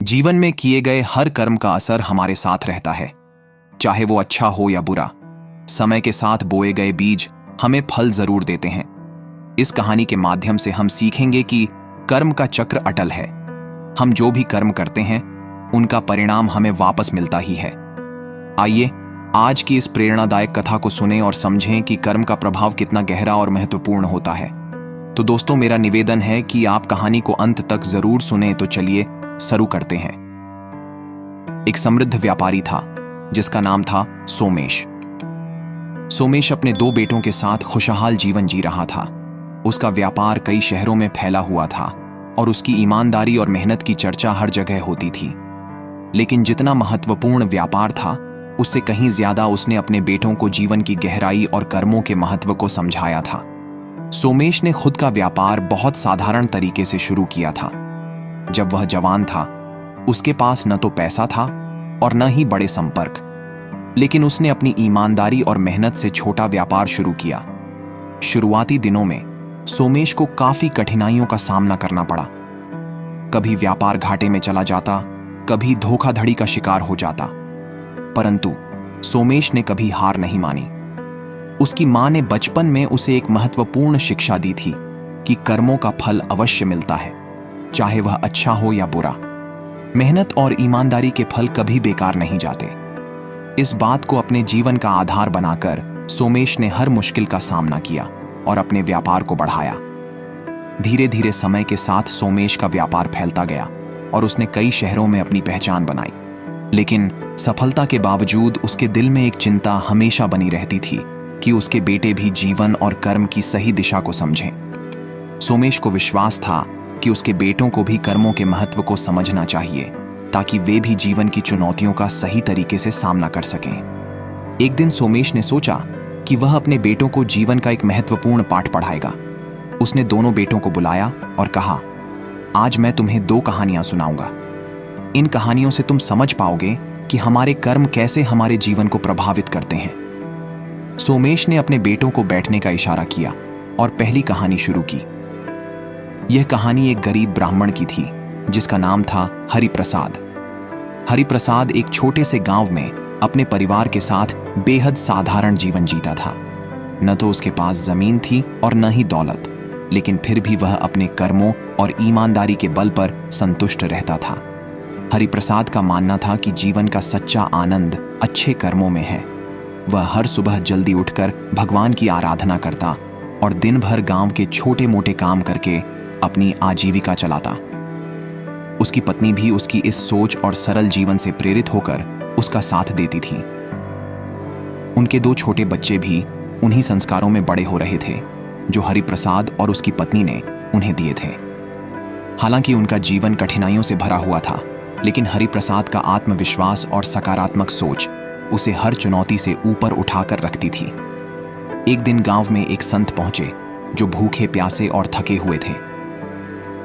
जीवन में किए गए हर कर्म का असर हमारे साथ रहता है, चाहे वो अच्छा हो या बुरा। समय के साथ बोए गए बीज हमें फल जरूर देते हैं। इस कहानी के माध्यम से हम सीखेंगे कि कर्म का चक्र अटल है। हम जो भी कर्म करते हैं उनका परिणाम हमें वापस मिलता ही है। आइए आज की इस प्रेरणादायक कथा को सुनें और समझें कि कर्म का प्रभाव कितना गहरा और महत्वपूर्ण होता है। तो दोस्तों, मेरा निवेदन है कि आप कहानी को अंत तक जरूर सुनें। तो चलिए शुरू करते हैं। एक समृद्ध व्यापारी था जिसका नाम था सोमेश। सोमेश अपने 2 बेटों के साथ खुशहाल जीवन जी रहा था। उसका व्यापार कई शहरों में फैला हुआ था और उसकी ईमानदारी और मेहनत की चर्चा हर जगह होती थी। लेकिन जितना महत्वपूर्ण व्यापार था, उससे कहीं ज्यादा उसने अपने बेटों को जीवन की गहराई और कर्मों के महत्व को समझाया था। सोमेश ने खुद का व्यापार बहुत साधारण तरीके से शुरू किया था। जब वह जवान था, उसके पास न तो पैसा था और न ही बड़े संपर्क, लेकिन उसने अपनी ईमानदारी और मेहनत से छोटा व्यापार शुरू किया। शुरुआती दिनों में सोमेश को काफी कठिनाइयों का सामना करना पड़ा। कभी व्यापार घाटे में चला जाता, कभी धोखाधड़ी का शिकार हो जाता, परंतु सोमेश ने कभी हार नहीं मानी। उसकी मां ने बचपन में उसे एक महत्वपूर्ण शिक्षा दी थी कि कर्मों का फल अवश्य मिलता है, चाहे वह अच्छा हो या बुरा। मेहनत और ईमानदारी के फल कभी बेकार नहीं जाते। इस बात को अपने जीवन का आधार बनाकर सोमेश ने हर मुश्किल का सामना किया और अपने व्यापार को बढ़ाया। धीरे धीरे समय के साथ सोमेश का व्यापार फैलता गया और उसने कई शहरों में अपनी पहचान बनाई। लेकिन सफलता के बावजूद उसके दिल में एक चिंता हमेशा बनी रहती थी कि उसके बेटे भी जीवन और कर्म की सही दिशा को समझें। सोमेश को विश्वास था कि उसके बेटों को भी कर्मों के महत्व को समझना चाहिए, ताकि वे भी जीवन की चुनौतियों का सही तरीके से सामना कर सकें। एक दिन सोमेश ने सोचा कि वह अपने बेटों को जीवन का एक महत्वपूर्ण पाठ पढ़ाएगा। उसने दोनों बेटों को बुलाया और कहा, आज मैं तुम्हें 2 कहानियां सुनाऊंगा। इन कहानियों से तुम समझ पाओगे कि हमारे कर्म कैसे हमारे जीवन को प्रभावित करते हैं। सोमेश ने अपने बेटों को बैठने का इशारा किया और पहली कहानी शुरू की। यह कहानी एक गरीब ब्राह्मण की थी जिसका नाम था हरिप्रसाद। हरिप्रसाद एक छोटे से गांव में अपने परिवार के साथ बेहद साधारण जीवन जीता था। न तो उसके पास जमीन थी और न ही दौलत, लेकिन फिर भी वह अपने कर्मों और ईमानदारी के बल पर संतुष्ट रहता था। हरिप्रसाद का मानना था कि जीवन का सच्चा आनंद अच्छे कर्मों में है। वह हर सुबह जल्दी उठकर भगवान की आराधना करता और दिन भर गांव के छोटे मोटे काम करके अपनी आजीविका चलाता। उसकी पत्नी भी उसकी इस सोच और सरल जीवन से प्रेरित होकर उसका साथ देती थी। उनके 2 छोटे बच्चे भी उन्हीं संस्कारों में बड़े हो रहे थे जो हरिप्रसाद और उसकी पत्नी ने उन्हें दिए थे। हालांकि उनका जीवन कठिनाइयों से भरा हुआ था, लेकिन हरिप्रसाद का आत्मविश्वास और सकारात्मक सोच उसे हर चुनौती से ऊपर उठाकर रखती थी। एक दिन गांव में एक संत पहुंचे जो भूखे प्यासे और थके हुए थे।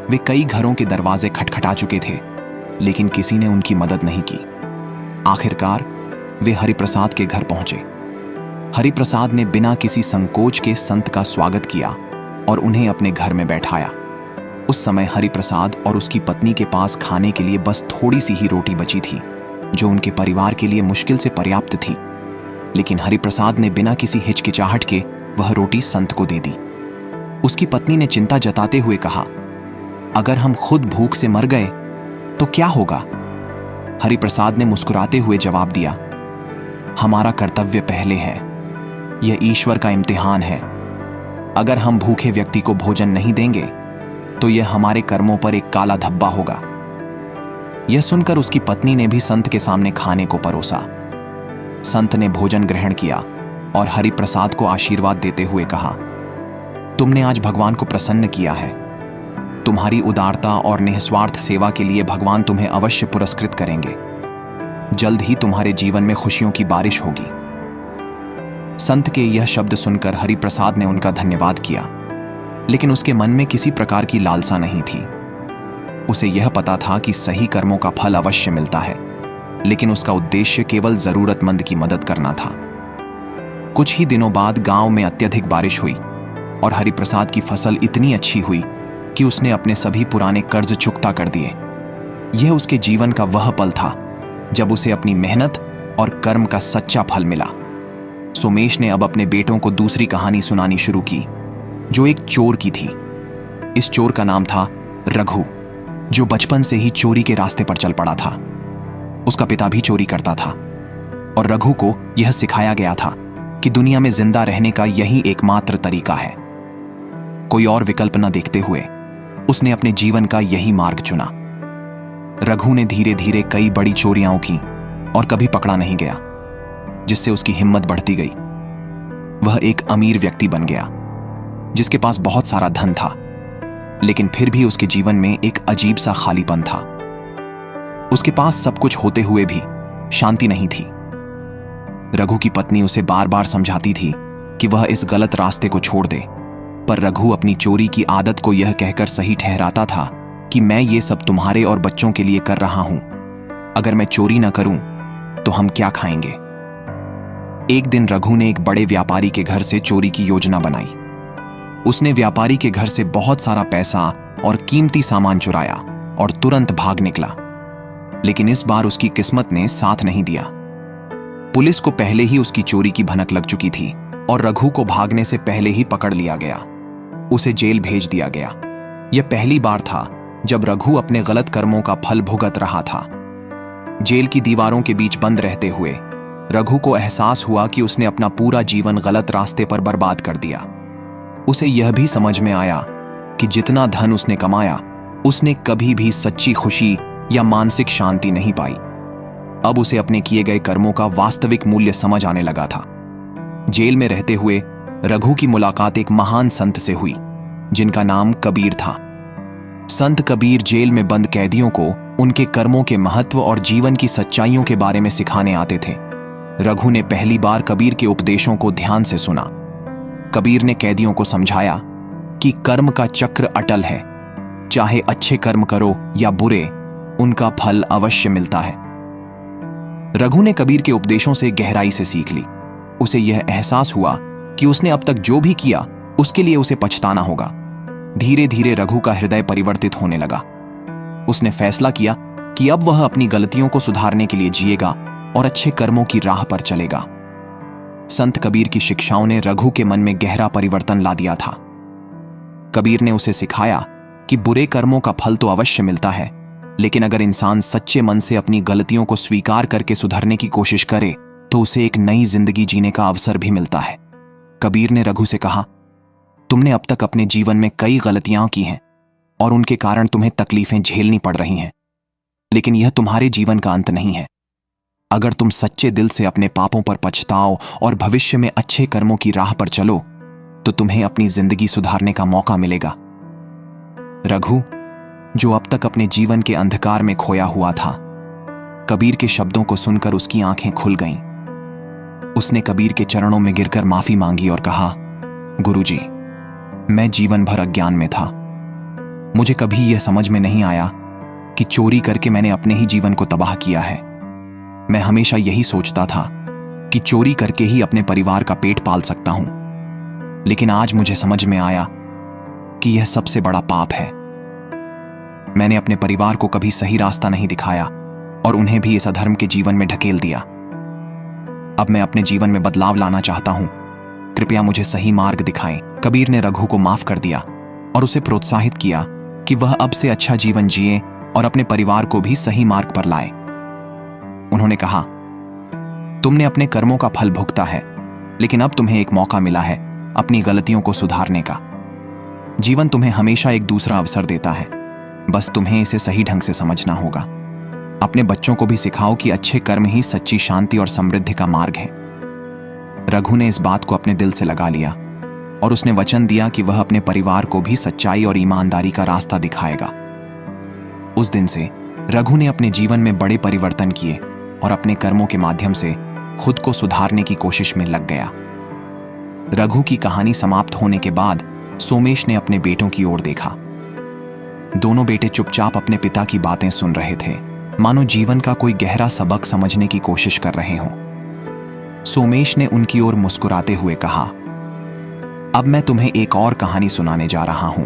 वे कई घरों के दरवाजे खटखटा चुके थे, लेकिन किसी ने उनकी मदद नहीं की। आखिरकार वे हरिप्रसाद के घर पहुंचे। हरिप्रसाद ने बिना किसी संकोच के संत का स्वागत किया और उन्हें अपने घर में बैठाया। उस समय हरिप्रसाद और उसकी पत्नी के पास खाने के लिए बस थोड़ी सी ही रोटी बची थी, जो उनके परिवार के लिए मुश्किल से पर्याप्त थी। लेकिन हरिप्रसाद ने बिना किसी हिचकिचाहट के वह रोटी संत को दे दी। उसकी पत्नी ने चिंता जताते हुए कहा, अगर हम खुद भूख से मर गए तो क्या होगा? हरिप्रसाद ने मुस्कुराते हुए जवाब दिया, हमारा कर्तव्य पहले है। यह ईश्वर का इम्तिहान है। अगर हम भूखे व्यक्ति को भोजन नहीं देंगे तो यह हमारे कर्मों पर एक काला धब्बा होगा। यह सुनकर उसकी पत्नी ने भी संत के सामने खाने को परोसा। संत ने भोजन ग्रहण किया और हरिप्रसाद को आशीर्वाद देते हुए कहा, तुमने आज भगवान को प्रसन्न किया है। तुम्हारी उदारता और निस्वार्थ सेवा के लिए भगवान तुम्हें अवश्य पुरस्कृत करेंगे। जल्द ही तुम्हारे जीवन में खुशियों की बारिश होगी। संत के यह शब्द सुनकर हरिप्रसाद ने उनका धन्यवाद किया, लेकिन उसके मन में किसी प्रकार की लालसा नहीं थी। उसे यह पता था कि सही कर्मों का फल अवश्य मिलता है, लेकिन उसका उद्देश्य केवल जरूरतमंद की मदद करना था। कुछ ही दिनों बाद गांव में अत्यधिक बारिश हुई और हरिप्रसाद की फसल इतनी अच्छी हुई कि उसने अपने सभी पुराने कर्ज चुकता कर दिए। यह उसके जीवन का वह पल था जब उसे अपनी मेहनत और कर्म का सच्चा फल मिला। सोमेश ने अब अपने बेटों को दूसरी कहानी सुनानी शुरू की, जो एक चोर की थी। इस चोर का नाम था रघु, जो बचपन से ही चोरी के रास्ते पर चल पड़ा था। उसका पिता भी चोरी करता था और रघु को यह सिखाया गया था कि दुनिया में जिंदा रहने का यही एकमात्र तरीका है। कोई और विकल्प न देखते हुए उसने अपने जीवन का यही मार्ग चुना। रघु ने धीरे धीरे कई बड़ी चोरियां की और कभी पकड़ा नहीं गया, जिससे उसकी हिम्मत बढ़ती गई। वह एक अमीर व्यक्ति बन गया जिसके पास बहुत सारा धन था, लेकिन फिर भी उसके जीवन में एक अजीब सा खालीपन था। उसके पास सब कुछ होते हुए भी शांति नहीं थी। रघु की पत्नी उसे बार बार समझाती थी कि वह इस गलत रास्ते को छोड़ दे, पर रघु अपनी चोरी की आदत को यह कहकर सही ठहराता था कि मैं ये सब तुम्हारे और बच्चों के लिए कर रहा हूं। अगर मैं चोरी न करूं तो हम क्या खाएंगे? एक दिन रघु ने एक बड़े व्यापारी के घर से चोरी की योजना बनाई। उसने व्यापारी के घर से बहुत सारा पैसा और कीमती सामान चुराया और तुरंत भाग निकला। लेकिन इस बार उसकी किस्मत ने साथ नहीं दिया। पुलिस को पहले ही उसकी चोरी की भनक लग चुकी थी और रघु को भागने से पहले ही पकड़ लिया गया। उसे जेल भेज दिया गया। यह पहली बार था जब रघु अपने गलत कर्मों का फल भुगत रहा था। जेल की दीवारों के बीच बंद रहते हुए रघु को एहसास हुआ कि उसने अपना पूरा जीवन गलत रास्ते पर बर्बाद कर दिया। उसे यह भी समझ में आया कि जितना धन उसने कमाया, उसने कभी भी सच्ची खुशी या मानसिक शांति नहीं पाई। अब उसे अपने किए गए कर्मों का वास्तविक मूल्य समझ आने लगा था। जेल में रहते हुए रघु की मुलाकात एक महान संत से हुई, जिनका नाम कबीर था। संत कबीर जेल में बंद कैदियों को उनके कर्मों के महत्व और जीवन की सच्चाइयों के बारे में सिखाने आते थे। रघु ने पहली बार कबीर के उपदेशों को ध्यान से सुना। कबीर ने कैदियों को समझाया कि कर्म का चक्र अटल है, चाहे अच्छे कर्म करो या बुरे, उनका फल अवश्य मिलता है। रघु ने कबीर के उपदेशों से गहराई से सीख ली। उसे यह एहसास हुआ कि उसने अब तक जो भी किया उसके लिए उसे पछताना होगा। धीरे धीरे रघु का हृदय परिवर्तित होने लगा। उसने फैसला किया कि अब वह अपनी गलतियों को सुधारने के लिए जिएगा और अच्छे कर्मों की राह पर चलेगा। संत कबीर की शिक्षाओं ने रघु के मन में गहरा परिवर्तन ला दिया था। कबीर ने उसे सिखाया कि बुरे कर्मों का फल तो अवश्य मिलता है, लेकिन अगर इंसान सच्चे मन से अपनी गलतियों को स्वीकार करके सुधरने की कोशिश करे तो उसे एक नई जिंदगी जीने का अवसर भी मिलता है। कबीर ने रघु से कहा, तुमने अब तक अपने जीवन में कई गलतियां की हैं और उनके कारण तुम्हें तकलीफें झेलनी पड़ रही हैं, लेकिन यह तुम्हारे जीवन का अंत नहीं है। अगर तुम सच्चे दिल से अपने पापों पर पछताओ और भविष्य में अच्छे कर्मों की राह पर चलो तो तुम्हें अपनी जिंदगी सुधारने का मौका मिलेगा। रघु, जो अब तक अपने जीवन के अंधकार में खोया हुआ था, कबीर के शब्दों को सुनकर उसकी आंखें खुल गईं। उसने कबीर के चरणों में गिरकर माफी मांगी और कहा, गुरुजी, मैं जीवन भर अज्ञान में था। मुझे कभी यह समझ में नहीं आया कि चोरी करके मैंने अपने ही जीवन को तबाह किया है। मैं हमेशा यही सोचता था कि चोरी करके ही अपने परिवार का पेट पाल सकता हूं, लेकिन आज मुझे समझ में आया कि यह सबसे बड़ा पाप है। मैंने अपने परिवार को कभी सही रास्ता नहीं दिखाया और उन्हें भी इस अधर्म के जीवन में ढकेल दिया। अब मैं अपने जीवन में बदलाव लाना चाहता हूं, कृपया मुझे सही मार्ग दिखाएं। कबीर ने रघु को माफ कर दिया और उसे प्रोत्साहित किया कि वह अब से अच्छा जीवन जिए और अपने परिवार को भी सही मार्ग पर लाए। उन्होंने कहा, तुमने अपने कर्मों का फल भुगता है, लेकिन अब तुम्हें एक मौका मिला है अपनी गलतियों को सुधारने का। जीवन तुम्हें हमेशा एक दूसरा अवसर देता है, बस तुम्हें इसे सही ढंग से समझना होगा। अपने बच्चों को भी सिखाओ कि अच्छे कर्म ही सच्ची शांति और समृद्धि का मार्ग है। रघु ने इस बात को अपने दिल से लगा लिया और उसने वचन दिया कि वह अपने परिवार को भी सच्चाई और ईमानदारी का रास्ता दिखाएगा। उस दिन से रघु ने अपने जीवन में बड़े परिवर्तन किए और अपने कर्मों के माध्यम से खुद को सुधारने की कोशिश में लग गया। रघु की कहानी समाप्त होने के बाद सोमेश ने अपने बेटों की ओर देखा। दोनों बेटे चुपचाप अपने पिता की बातें सुन रहे थे, मानो जीवन का कोई गहरा सबक समझने की कोशिश कर रहे हों। सोमेश ने उनकी ओर मुस्कुराते हुए कहा, अब मैं तुम्हें एक और कहानी सुनाने जा रहा हूं।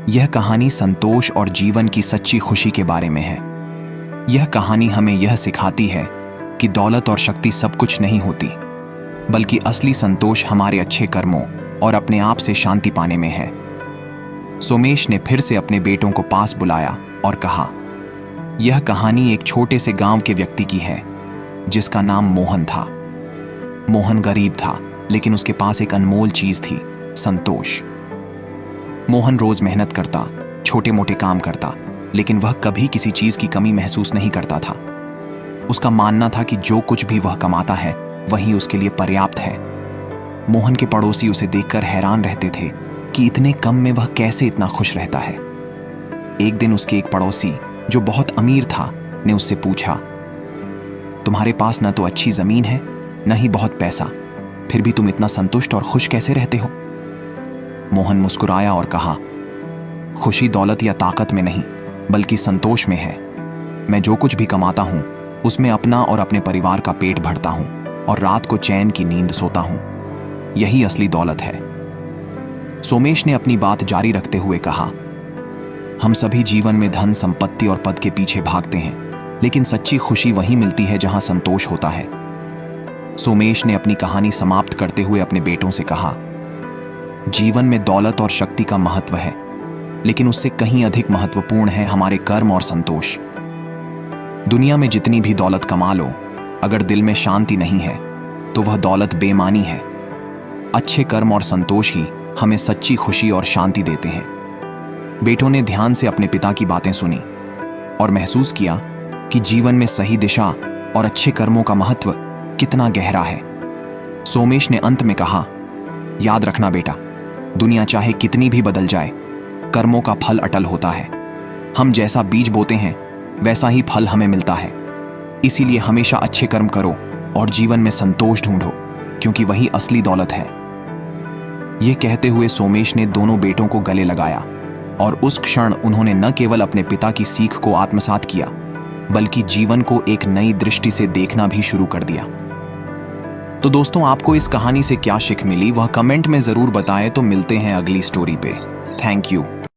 यह कहानी संतोष और जीवन की सच्ची खुशी के बारे में है। यह कहानी हमें यह सिखाती है कि दौलत और शक्ति सब कुछ नहीं होती, बल्कि असली संतोष हमारे अच्छे कर्मों और अपने आप से शांति पाने में है। सोमेश ने फिर से अपने बेटों को पास बुलाया और कहा, यह कहानी एक छोटे से गांव के व्यक्ति की है जिसका नाम मोहन था। मोहन गरीब था, लेकिन उसके पास एक अनमोल चीज थी, संतोष। मोहन रोज मेहनत करता, छोटे मोटे काम करता, लेकिन वह कभी किसी चीज की कमी महसूस नहीं करता था। उसका मानना था कि जो कुछ भी वह कमाता है वही उसके लिए पर्याप्त है। मोहन के पड़ोसी उसे देखकर हैरान रहते थे कि इतने कम में वह कैसे इतना खुश रहता है। एक दिन उसके एक पड़ोसी जो बहुत अमीर था ने उससे पूछा, तुम्हारे पास न तो अच्छी जमीन है न ही बहुत पैसा, फिर भी तुम इतना संतुष्ट और खुश कैसे रहते हो? मोहन मुस्कुराया और कहा, खुशी दौलत या ताकत में नहीं बल्कि संतोष में है। मैं जो कुछ भी कमाता हूं उसमें अपना और अपने परिवार का पेट भरता हूं और रात को चैन की नींद सोता हूं। यही असली दौलत है। सोमेश ने अपनी बात जारी रखते हुए कहा, हम सभी जीवन में धन, संपत्ति और पद के पीछे भागते हैं, लेकिन सच्ची खुशी वहीं मिलती है जहां संतोष होता है। सोमेश ने अपनी कहानी समाप्त करते हुए अपने बेटों से कहा, जीवन में दौलत और शक्ति का महत्व है, लेकिन उससे कहीं अधिक महत्वपूर्ण है हमारे कर्म और संतोष। दुनिया में जितनी भी दौलत कमा लो, अगर दिल में शांति नहीं है तो वह दौलत बेमानी है। अच्छे कर्म और संतोष ही हमें सच्ची खुशी और शांति देते हैं। बेटों ने ध्यान से अपने पिता की बातें सुनी और महसूस किया कि जीवन में सही दिशा और अच्छे कर्मों का महत्व कितना गहरा है। सोमेश ने अंत में कहा, याद रखना बेटा, दुनिया चाहे कितनी भी बदल जाए, कर्मों का फल अटल होता है। हम जैसा बीज बोते हैं वैसा ही फल हमें मिलता है। इसीलिए हमेशा अच्छे कर्म करो और जीवन में संतोष ढूंढो, क्योंकि वही असली दौलत है। यह कहते हुए सोमेश ने दोनों बेटों को गले लगाया और उस क्षण उन्होंने न केवल अपने पिता की सीख को आत्मसात किया, बल्कि जीवन को एक नई दृष्टि से देखना भी शुरू कर दिया। तो दोस्तों, आपको इस कहानी से क्या सीख मिली वह कमेंट में जरूर बताएं। तो मिलते हैं अगली स्टोरी पे। Thank you.